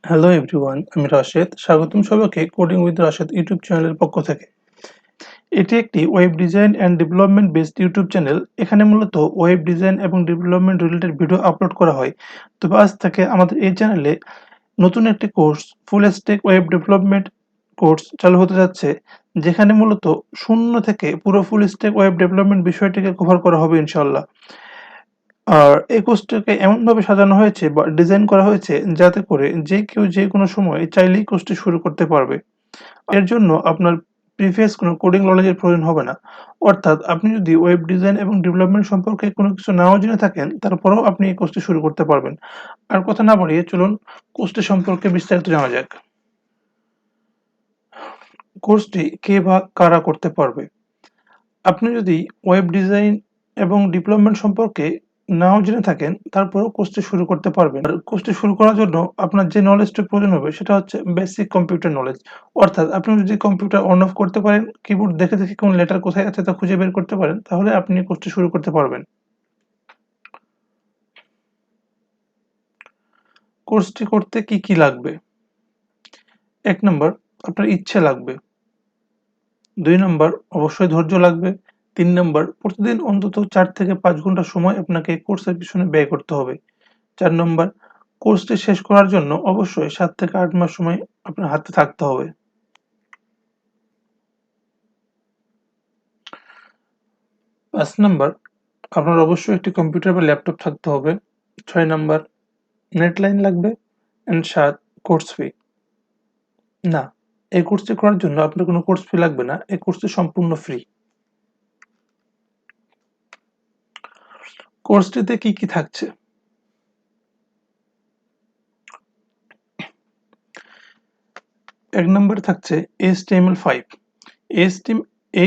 Hello everyone, আমি রাশেদ। স্বাগতম সবাইকে কোডিং উইথ রাশেদ ইউটিউব চ্যানেলের পক্ষ থেকে। এটি একটি web design and development based YouTube channel. এখানে মূলত ওয়েব ডিজাইন এবং ডেভেলপমেন্ট রিলেটেড ভিডিও আপলোড করা হয়। তবে আজ থেকে আমাদের এই চ্যানেলে নতুন একটি course, full stack web development course চালু হতে যাচ্ছে, যেখানে মূলত শূন্য থেকে পুরো ফুল স্ট্যাক ওয়েব ডেভেলপমেন্ট বিষয়টিকে কভার করা হবে ইনশাল্লাহ। আর এই কোর্সটাকে এমনভাবে সাজানো হয়েছে বা ডিজাইন করা হয়েছে যাতে করে যে কেউ যে কোনো সময় চাইলেই কোর্সটি শুরু করতে পারবে। এর জন্য আপনার প্রিভিয়াস কোনো কোডিং নলেজের প্রয়োজন হবে না। অর্থাৎ আপনি যদি ওয়েব ডিজাইন এবং ডেভেলপমেন্ট সম্পর্কে কোনো কিছু নাও জেনে থাকেন, তারপরেও আপনি এই কোর্সটি শুরু করতে পারবেন। আর কথা না বাড়িয়ে চলুন কোর্সটি সম্পর্কে বিস্তারিত জানা যাক। কোর্সটি কে বা কারা করতে পারবে? আপনি যদি ওয়েব ডিজাইন এবং ডেভেলপমেন্ট সম্পর্কে নাও জেনে থাকেন, তারপরেও কোর্সটি শুরু করতে পারবেন। আর কোর্সটি শুরু করার জন্য আপনার যে নলেজটা প্রয়োজন হবে সেটা হচ্ছে বেসিক কম্পিউটার নলেজ। অর্থাৎ আপনি যদি কম্পিউটার অন অফ করতে পারেন, কিবোর্ড দেখে দেখে কোন লেটার কোথায় আছে তা খুঁজে বের করতে পারেন, তাহলে আপনি কোর্সটি শুরু করতে পারবেন। কোর্সটি করতে কি কি লাগবে? 1 নম্বর, আপনার ইচ্ছে লাগবে। 2 নম্বর, অবশ্যই ধৈর্য লাগবে। 3 নম্বর, প্রতিদিন অন্তত 4 থেকে 5 ঘন্টা সময় আপনাকে কোর্সের পিছনে ব্যয় করতে হবে। 4 নম্বর, কোর্সটি শেষ করার জন্য অবশ্যই 7 থেকে 8 মাস সময় আপনার হাতে থাকতে হবে। 5 নম্বর, আপনার অবশ্যই একটি কম্পিউটার বা ল্যাপটপ থাকতে হবে। 6 নম্বর, নেট লাইন লাগবে। 7, কোর্স ফি। না, এই কোর্সটি করার জন্য আপনার কোনো কোর্স ফি লাগবে না। এই কোর্সটি সম্পূর্ণ ফ্রি। কোর্সটিতে কি কি থাকছে? 1 নম্বরে থাকছে HTML5।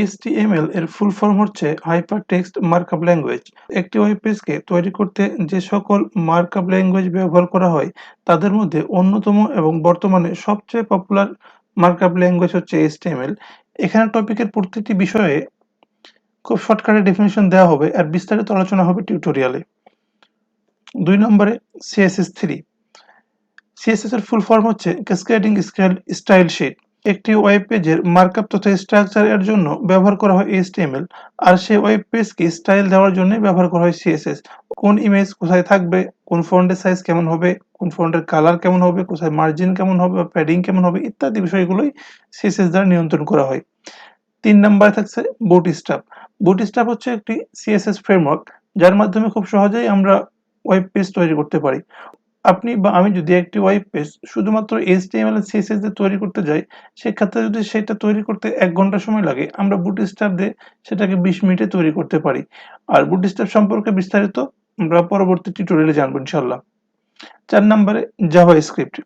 HTML এর ফুল ফর্ম হচ্ছে হাইপার টেক্সট মার্কআপ ল্যাঙ্গুয়েজ। একটি ওয়েব পেজকে তৈরি করতে যে সকল মার্কআপ ল্যাঙ্গুয়েজ ব্যবহার করা হয়, তাদের মধ্যে অন্যতম এবং বর্তমানে সবচেয়ে পপুলার মার্কআপ ল্যাঙ্গুয়েজ হচ্ছে HTML। এখানে টপিকের প্রত্যেকটি বিষয়ে খুব শর্টকাটে ডেফিনিশন দেওয়া হবে আর বিস্তারিত আলোচনা হবে টিউটোরিয়ালে। 2 নম্বরে CSS3। CSS এর ফুল ফর্ম হচ্ছে ক্যাসকেডিং স্টাইল শিট। একটি ওয়েব পেজের মার্কআপ তথা স্ট্রাকচার এর জন্য ব্যবহার করা হয় HTML, আর সেই ওয়েব পেজকে স্টাইল দেওয়ার জন্য ব্যবহার করা হয় CSS। কোন ইমেজ কোথায় থাকবে, কোন ফন্টের সাইজ কেমন হবে, কোন ফন্টের কালার কেমন হবে, কোথায় মার্জিন কেমন হবে বা প্যাডিং কেমন হবে ইত্যাদি বিষয়গুলোই CSS দ্বারা নিয়ন্ত্রণ করা হয়। 3 নম্বরে থাকছে বুটস্ট্র্যাপ। বুটস্ট্র্যাপ হচ্ছে একটি CSS ফ্রেমওয়ার্ক, যার মাধ্যমে খুব সহজেই আমরা ওয়েব পেজ তৈরি করতে পারি। আপনি বা আমি যদি একটি ওয়েব পেজ শুধুমাত্র HTML আর CSS দিয়ে তৈরি করতে যাই, সেক্ষেত্রে যদি সেটা তৈরি করতে 1 ঘন্টা সময় লাগে, আমরা বুটস্ট্র্যাপ দিয়ে সেটাকে 20 মিনিটে তৈরি করতে পারি। আর বুটস্ট্র্যাপ সম্পর্কে বিস্তারিত আমরা পরবর্তী টিউটোরিয়ালে জানবো ইনশাল্লাহ। 4 নম্বরে জাভাস্ক্রিপ্ট।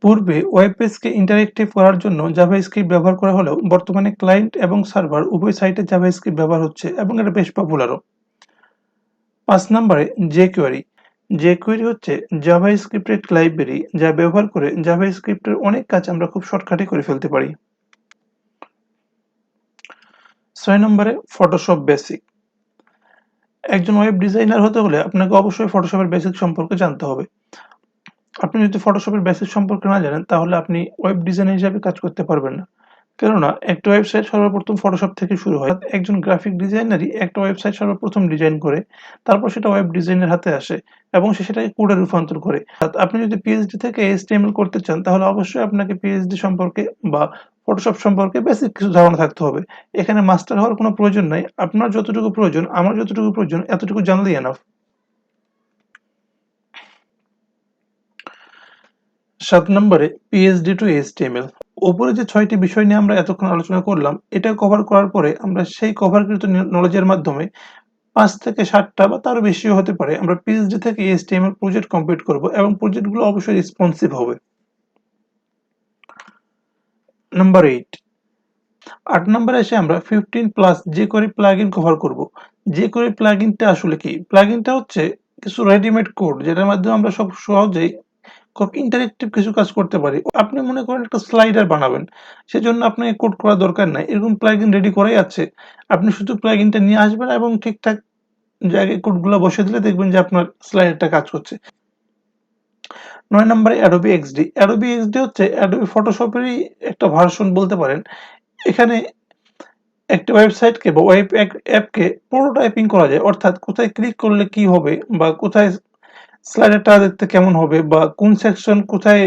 পূর্বে ওয়েব পেজকে ইন্টারেক্টিভ করার জন্য জাভাস্ক্রিপ্ট ব্যবহার করা হলেও বর্তমানে ক্লায়েন্ট এবং সার্ভার উভয় সাইটে জাভাস্ক্রিপ্ট ব্যবহার হচ্ছে এবং এটা বেশ পপুলারও। 5 নম্বরে jQuery। jQuery হচ্ছে জাভাস্ক্রিপ্টের একটি লাইব্রেরি, যা ব্যবহার করে জাভাস্ক্রিপ্টের অনেক কাজ আমরা খুব শর্টকাটে করে ফেলতে পারি। 6 নম্বরে ফটোশপ বেসিক। একজন ওয়েব ডিজাইনার হতে হলে আপনাকে অবশ্যই ফটোশপের বেসিক সম্পর্কে জানতে হবে। আপনি যদি ফটোশপের বেসিক সম্পর্কে না জানেন, তাহলে আপনি ওয়েব ডিজাইনার হিসেবে কাজ করতে পারবেন না। কেননা একটা ওয়েবসাইট সর্বপ্রথম ফটোশপ থেকে শুরু হয়। একজন গ্রাফিক ডিজাইনারই একটা ওয়েবসাইট সর্বপ্রথম ডিজাইন করে, তারপর সেটা ওয়েব ডিজাইনের হাতে আসে এবং সে সেটাকে কোডে রূপান্তর করে। আপনি যদি পিএইচডি থেকে HTML করতে চান, তাহলে অবশ্যই আপনাকে পিএইচডি সম্পর্কে বা ফটোশপ সম্পর্কে বেসিক কিছু ধারণা থাকতে হবে। এখানে মাস্টার হওয়ার কোনো প্রয়োজন নাই। আপনার যতটুকু প্রয়োজন, আমার যতটুকু প্রয়োজন, এতটুকু জানলেই এনাফ। 7 নম্বরে পিএইচডি টু HTML। ওপরে যে 6টি বিষয় নিয়ে আমরা এতক্ষণ আলোচনা করলাম, এটা কভার করার পরে আমরা সেই কভারকৃত নলেজের মাধ্যমে 5 থেকে 7টা বা তারও বেশিও হতে পারে আমরা পিএইচডি থেকে HTML প্রজেক্ট কমপ্লিট করব এবং প্রজেক্টগুলো অবশ্যই রেসপন্সিভ হবে। নাম্বার 8 নম্বরে এসে আমরা 15+ jQuery প্লাগইন কভার করব। jQuery প্লাগইনটা আসলে কি? প্লাগইনটা হচ্ছে কিছু রেডিমেড কোড, যেটার মাধ্যমে আমরা সব সহজেই খুব ইন্টারেক্টিভ কিছু কাজ করতে পারি। আপনি মনে করেন একটা স্লাইডার বানাবেন, সেজন্য আপনাকে কোড করার দরকার নাই। এরকম প্লাগইন রেডি করাই আছে। আপনি শুধু প্লাগইনটা নিয়ে আসবেন এবং ঠিকঠাক জায়গায় কোডগুলো বসিয়ে দিলে দেখবেন যে আপনার স্লাইডারটা কাজ করছে। 9 নম্বরে Adobe XD। Adobe XD হচ্ছে Adobe Photoshopেরই একটা ভার্সন বলতে পারেন। এখানে একটা ওয়েবসাইটকে বা ওয়েব অ্যাপকে প্রোটোটাইপিং করা যায়, অর্থাৎ কোথায় ক্লিক করলে কি হবে বা কোথায় স্লাইডারটা দেখতে কেমন হবে বা কোন সেকশন কোথায়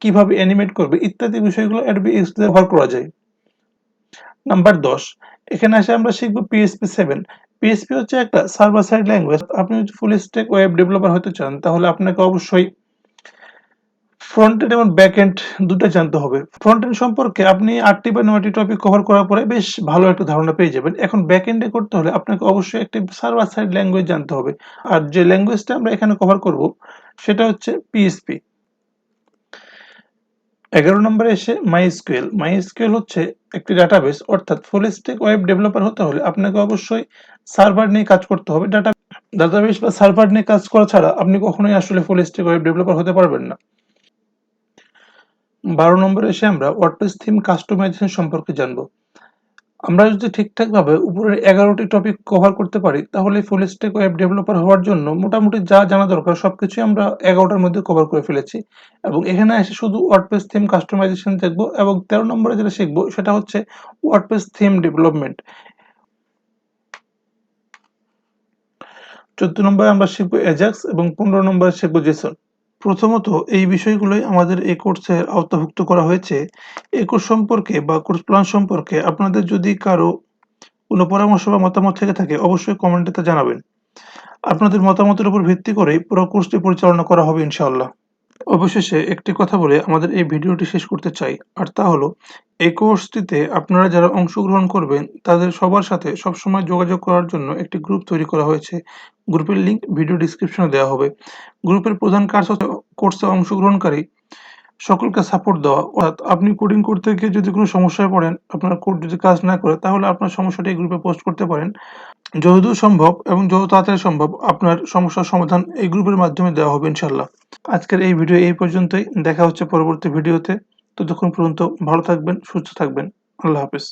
কিভাবে অ্যানিমেট করবে ইত্যাদি বিষয়গুলো Adobe XD দিয়ে ব্যবহার করা যায়। নাম্বার 10, এখানে আসে আমরা শিখব PHP 7। PHP হচ্ছে একটা সার্ভার সাইড ল্যাঙ্গুয়েজ। আপনি যদি ফুল স্ট্যাক ওয়েব ডেভেলপার হতে চান তাহলে আপনাকে অবশ্যই ফ্রন্ট এন্ড এবং ব্যাক এন্ড দুটোই জানতে হবে। ফ্রন্ট এন্ড সম্পর্কে আপনি 8টি বা 9টি টপিক কভার করার পরে বেশ ভালো একটা ধারণা পেয়ে যাবেন। এখন ব্যাক এন্ডে করতে হলে আপনাকে অবশ্যই একটি সার্ভার সাইড ল্যাঙ্গুয়েজ জানতে হবে। আর যে ল্যাঙ্গুয়েজটা আমরা এখানে কভার করব সেটা হচ্ছে PHP। 11 নম্বরে এসে MySQL। MySQL হচ্ছে একটি ডাটাবেস, অর্থাৎ ফুল স্ট্যাক ওয়েব ডেভেলপার হতে হলে আপনাকে অবশ্যই সার্ভার নিয়ে কাজ করতে হবে। ডাটাবেস বা সার্ভার নিয়ে কাজ করা ছাড়া আপনি কখনোই আসলে ফুল স্ট্যাক ওয়েব ডেভেলপার হতে পারবেন না। 12 নম্বরে এসে আমরা ওয়ার্ডপ্রেস থিম কাস্টমাইজেশন সম্পর্কে জানবো। আমরা যদি ঠিকঠাকভাবে উপরের 11টি টপিক কভার করতে পারি তাহলে ফুল স্ট্যাক ওয়েব ডেভেলপার হওয়ার জন্য মোটামুটি যা জানা দরকার সবকিছুই আমরা 11টার মধ্যে কভার করে ফেলেছি। এবং এখানে এসে শুধু ওয়ার্ডপ্রেস থিম কাস্টমাইজেশন দেখবো এবং 13 নম্বরে যেটা শিখবো সেটা হচ্ছে ওয়ার্ডপ্রেস থিম ডেভেলপমেন্ট। 14 নম্বরে আমরা শিখবো এজাক্স এবং 15 নম্বরে শিখবো জেসন। প্রথমত এই বিষয়গুলোই আমাদের এই কোর্সের আওতাভুক্ত করা হয়েছে। এই কোর্স সম্পর্কে বা কোর্স প্ল্যান সম্পর্কে আপনাদের যদি কারো কোনো পরামর্শ বা মতামত থেকে থাকে অবশ্যই কমেন্টে তা জানাবেন। আপনাদের মতামতের উপর ভিত্তি করেই পুরো কোর্সটি পরিচালনা করা হবে ইনশাআল্লাহ। অবশেষে একটি কথা বলে আমাদের এই ভিডিওটি শেষ করতে চাই, আর তা হলো এই কোর্সটিতে আপনারা যারা অংশগ্রহণ করবেন তাদের সবার সাথে সবসময় যোগাযোগ করার জন্য একটি গ্রুপ তৈরি করা হয়েছে। গ্রুপের লিংক ভিডিও ডেসক্রিপশনে দেওয়া হবে। গ্রুপের প্রধান কাজ হচ্ছে কোর্সে অংশগ্রহণকারী সকলকে সাপোর্ট দেওয়া, অর্থাৎ আপনি কোডিং করতে গিয়ে যদি কোনো সমস্যায় পড়েন, আপনার কোড যদি কাজ না করে তাহলে আপনার সমস্যাটি এই গ্রুপে পোস্ট করতে পারেন। যতদূর সম্ভব এবং যত তাড়াতাড়ি সম্ভব আপনার সমস্যার সমাধান এই গ্রুপের মাধ্যমে দেওয়া হবে ইনশাআল্লাহ। আজকের এই ভিডিও এই পর্যন্তই। দেখা হচ্ছে পরবর্তী ভিডিওতে। ততক্ষণ পর্যন্ত ভালো থাকবেন, সুস্থ থাকবেন। আল্লাহ হাফেজ।